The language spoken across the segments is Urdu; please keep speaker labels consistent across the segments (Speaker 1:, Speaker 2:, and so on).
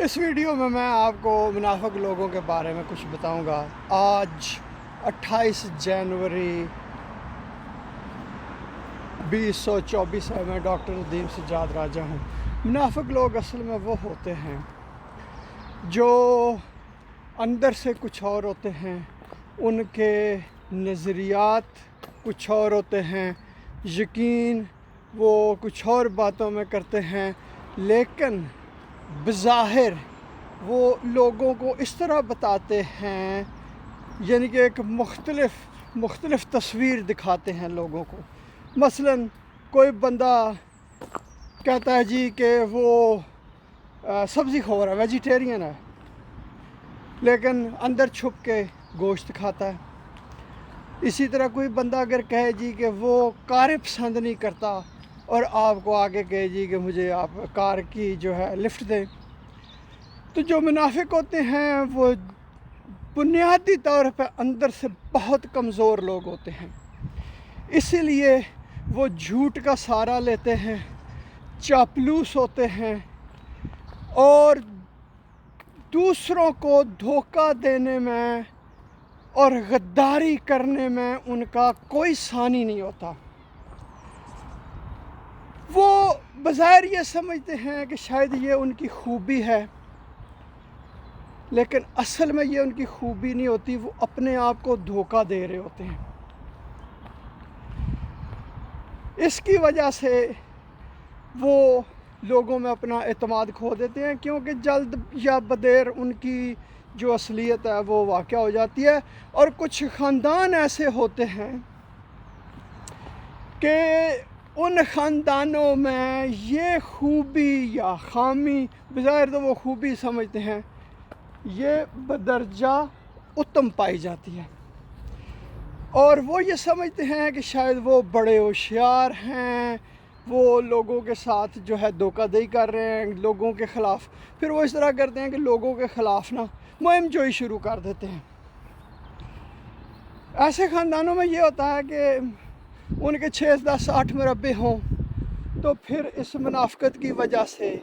Speaker 1: اس ویڈیو میں آپ کو منافق لوگوں کے بارے میں کچھ بتاؤں گا۔ آج 28 جنوری 2024 ہے۔ میں ڈاکٹر ندیم سجاد راجہ ہوں۔ منافق لوگ اصل میں وہ ہوتے ہیں جو اندر سے کچھ اور ہوتے ہیں، ان کے نظریات کچھ اور ہوتے ہیں، یقین وہ کچھ اور باتوں میں کرتے ہیں، لیکن بظاہر وہ لوگوں کو اس طرح بتاتے ہیں، یعنی کہ ایک مختلف تصویر دکھاتے ہیں لوگوں کو۔ مثلا کوئی بندہ کہتا ہے جی کہ وہ سبزی خور ہے، ویجیٹیرین ہے، لیکن اندر چھپ کے گوشت کھاتا ہے۔ اسی طرح کوئی بندہ اگر کہے جی کہ وہ کاریں پسند نہیں کرتا اور آپ کو آگے کہے جی کہ مجھے آپ کار کی جو ہے لفٹ دیں، تو جو منافق ہوتے ہیں وہ بنیادی طور پہ اندر سے بہت کمزور لوگ ہوتے ہیں، اسی لیے وہ جھوٹ کا سہارا لیتے ہیں، چاپلوس ہوتے ہیں، اور دوسروں کو دھوکہ دینے میں اور غداری کرنے میں ان کا کوئی ثانی نہیں ہوتا۔ وہ بظاہر یہ سمجھتے ہیں کہ شاید یہ ان کی خوبی ہے، لیکن اصل میں یہ ان کی خوبی نہیں ہوتی، وہ اپنے آپ کو دھوکہ دے رہے ہوتے ہیں۔ اس کی وجہ سے وہ لوگوں میں اپنا اعتماد کھو دیتے ہیں، کیونکہ جلد یا بدیر ان کی جو اصلیت ہے وہ واقع ہو جاتی ہے۔ اور کچھ خاندان ایسے ہوتے ہیں کہ ان خاندانوں میں یہ خوبی یا خامی، بظاہر تو وہ خوبی سمجھتے ہیں، یہ بدرجہ اتم پائی جاتی ہے، اور وہ یہ سمجھتے ہیں کہ شاید وہ بڑے ہوشیار ہیں، وہ لوگوں کے ساتھ جو ہے دھوکہ دہی کر رہے ہیں لوگوں کے خلاف۔ پھر وہ اس طرح کرتے ہیں کہ لوگوں کے خلاف مہم جوئی شروع کر دیتے ہیں۔ ایسے خاندانوں میں یہ ہوتا ہے کہ ان کے 6 10 8 مربے ہوں، تو پھر اس منافقت کی وجہ سے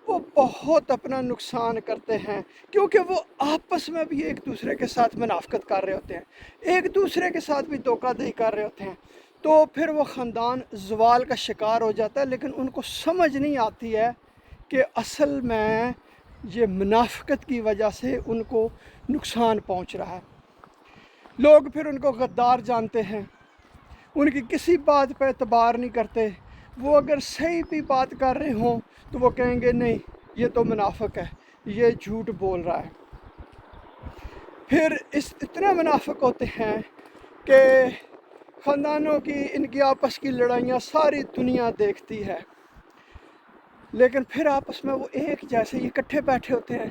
Speaker 1: وہ بہت اپنا نقصان کرتے ہیں، کیونکہ وہ آپس میں بھی ایک دوسرے کے ساتھ منافقت کر رہے ہوتے ہیں، ایک دوسرے کے ساتھ بھی دھوکہ دہی کر رہے ہوتے ہیں، تو پھر وہ خاندان زوال کا شکار ہو جاتا ہے۔ لیکن ان کو سمجھ نہیں آتی ہے کہ اصل میں یہ منافقت کی وجہ سے ان کو نقصان پہنچ رہا ہے۔ لوگ پھر ان کو غدار جانتے ہیں، ان کی کسی بات پہ اعتبار نہیں کرتے۔ وہ اگر صحیح بھی بات کر رہے ہوں تو وہ کہیں گے نہیں، یہ تو منافق ہے، یہ جھوٹ بول رہا ہے۔ پھر اتنے منافق ہوتے ہیں کہ خاندانوں کی ان کی آپس کی لڑائیاں ساری دنیا دیکھتی ہے، لیکن پھر آپس میں وہ ایک جیسے اکٹھے بیٹھے ہوتے ہیں۔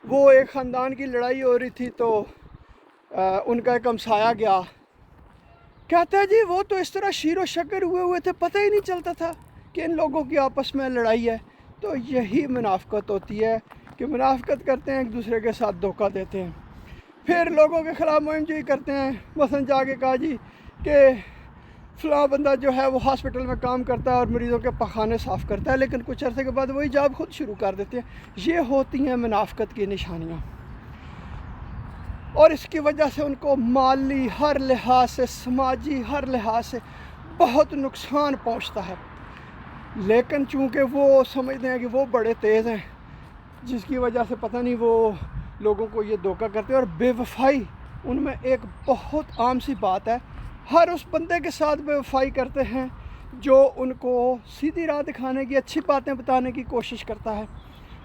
Speaker 1: وہ ایک خاندان کی لڑائی ہو رہی تھی تو ان کا ایک ہمسایہ گیا، کہتا ہے جی وہ تو اس طرح شیر و شکر ہوئے تھے، پتہ ہی نہیں چلتا تھا کہ ان لوگوں کی آپس میں لڑائی ہے۔ تو یہی منافقت ہوتی ہے کہ منافقت کرتے ہیں، ایک دوسرے کے ساتھ دھوکہ دیتے ہیں، پھر لوگوں کے خلاف مہم جوئی کرتے ہیں۔ مثلا جا کے کہا جی کہ فلاں بندہ جو ہے وہ ہاسپٹل میں کام کرتا ہے اور مریضوں کے پخانے صاف کرتا ہے، لیکن کچھ عرصے کے بعد وہی جاب خود شروع کر دیتے ہیں۔ یہ ہوتی ہیں منافقت کی نشانیاں، اور اس کی وجہ سے ان کو مالی ہر لحاظ سے، سماجی ہر لحاظ سے بہت نقصان پہنچتا ہے۔ لیکن چونکہ وہ سمجھتے ہیں کہ وہ بڑے تیز ہیں، جس کی وجہ سے پتہ نہیں وہ لوگوں کو یہ دھوکہ کرتے ہیں۔ اور بے وفائی ان میں ایک بہت عام سی بات ہے، ہر اس بندے کے ساتھ بے وفائی کرتے ہیں جو ان کو سیدھی راہ دکھانے کی، اچھی باتیں بتانے کی کوشش کرتا ہے،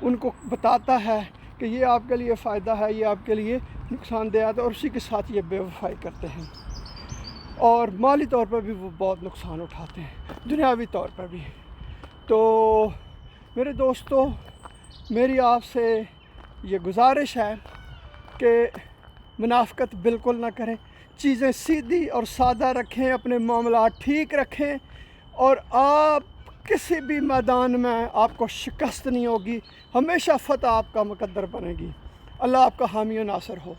Speaker 1: ان کو بتاتا ہے کہ یہ آپ کے لیے فائدہ ہے، یہ آپ کے لیے نقصان دہ ہے، اور اسی کے ساتھ یہ بے وفائی کرتے ہیں، اور مالی طور پر بھی وہ بہت نقصان اٹھاتے ہیں، دنیاوی طور پر بھی۔ تو میرے دوستو، میری آپ سے یہ گزارش ہے کہ منافقت بالکل نہ کریں، چیزیں سیدھی اور سادہ رکھیں، اپنے معاملات ٹھیک رکھیں، اور آپ کسی بھی میدان میں آپ کو شکست نہیں ہوگی، ہمیشہ فتح آپ کا مقدر بنے گی۔ اللہ آپ کا حامی و ناصر ہو۔